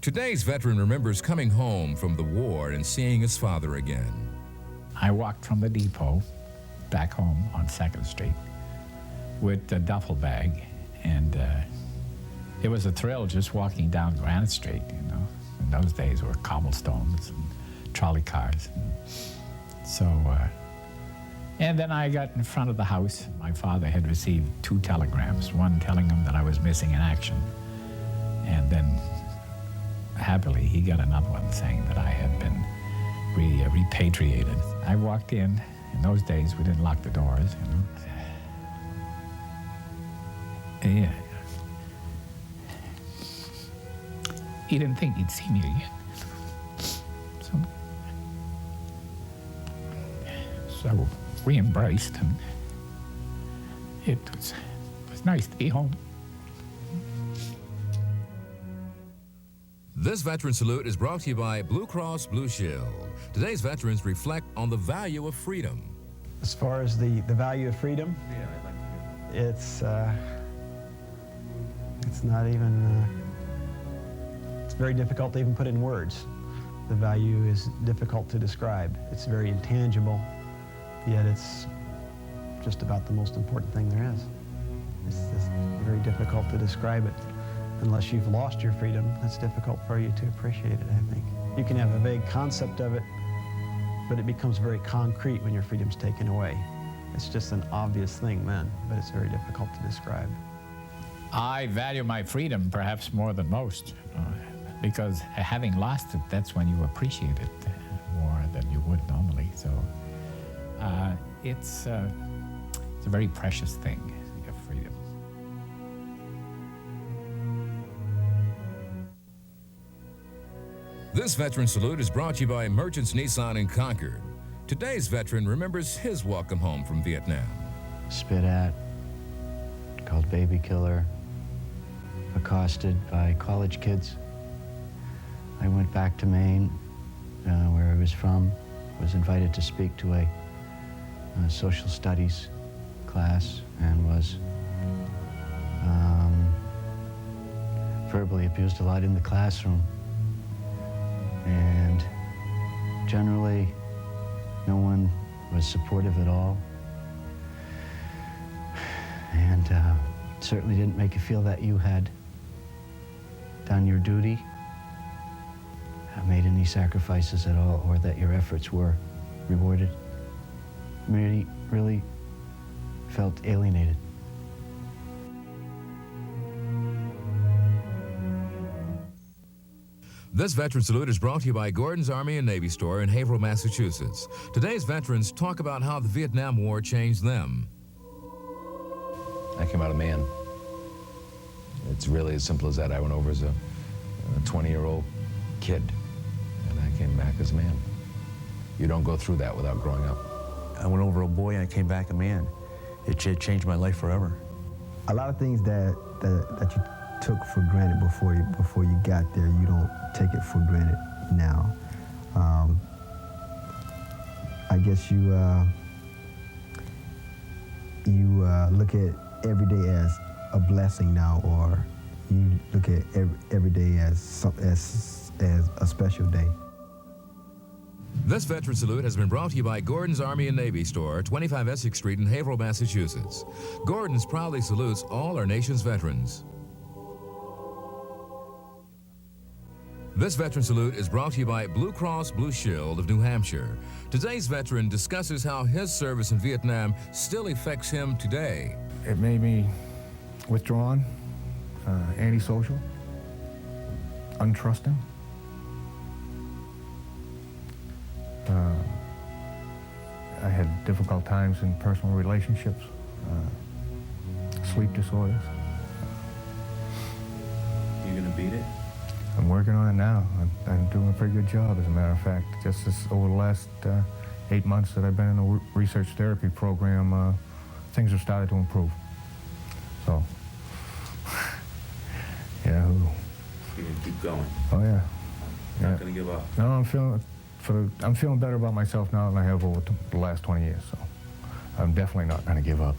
Today's veteran remembers coming home from the war and seeing his father again. I walked from the depot back home on 2nd Street with a duffel bag, and it was a thrill just walking down Granite Street, you know. In those days, there were cobblestones and trolley cars. And then I got in front of the house. My father had received 2 telegrams, one telling him that I was missing in action, and then happily he got another one saying that I had been repatriated. I walked in. In those days, we didn't lock the doors, you know. Yeah. He didn't think he'd see me again. So we embraced, and it was nice to be home. This Veteran Salute is brought to you by Blue Cross Blue Shield. Today's veterans reflect on the value of freedom. As far as the value of freedom, it's not even, it's very difficult to even put in words. The value is difficult to describe. It's very intangible, yet it's just about the most important thing there is. It's just very difficult to describe it. Unless you've lost your freedom, it's difficult for you to appreciate it, I think. You can have a vague concept of it, but it becomes very concrete when your freedom's taken away. It's just an obvious thing then, but it's very difficult to describe. I value my freedom perhaps more than most, because having lost it, that's when you appreciate it more than you would normally. So it's a very precious thing, your freedom. This Veteran Salute is brought to you by Merchants Nissan in Concord. Today's veteran remembers his welcome home from Vietnam. Spit at, called baby killer, accosted by college kids. I went back to Maine, where I was from, was invited to speak to a social studies class, and was verbally abused a lot in the classroom. And generally, no one was supportive at all. And certainly didn't make you feel that you had done your duty, made any sacrifices at all, or that your efforts were rewarded. Really felt alienated. This Veteran Salute is brought to you by Gordon's Army and Navy Store in Haverhill, Massachusetts. Today's veterans talk about how the Vietnam War changed them. I came out a man. It's really as simple as that. I went over as a 20-year-old kid, and I came back as a man. You don't go through that without growing up. I went over a boy and I came back a man. It changed my life forever. A lot of things that you took for granted before you got there, you don't take it for granted now. I guess you look at every day as a blessing now, or you look at every day as a special day. This Veteran Salute has been brought to you by Gordon's Army and Navy Store, 25 Essex Street in Haverhill, Massachusetts. Gordon's proudly salutes all our nation's veterans. This Veteran Salute is brought to you by Blue Cross Blue Shield of New Hampshire. Today's veteran discusses how his service in Vietnam still affects him today. It made me withdrawn, antisocial, untrusting. I had difficult times in personal relationships, sleep disorders. You gonna beat it? I'm working on it now. I'm doing a pretty good job, as a matter of fact. Just over the last 8 months that I've been in a research therapy program, things have started to improve. So, yeah. You're gonna keep going. Oh yeah. Not gonna give up. No, I'm feeling better about myself now than I have over the last 20 years. So, I'm definitely not going to give up.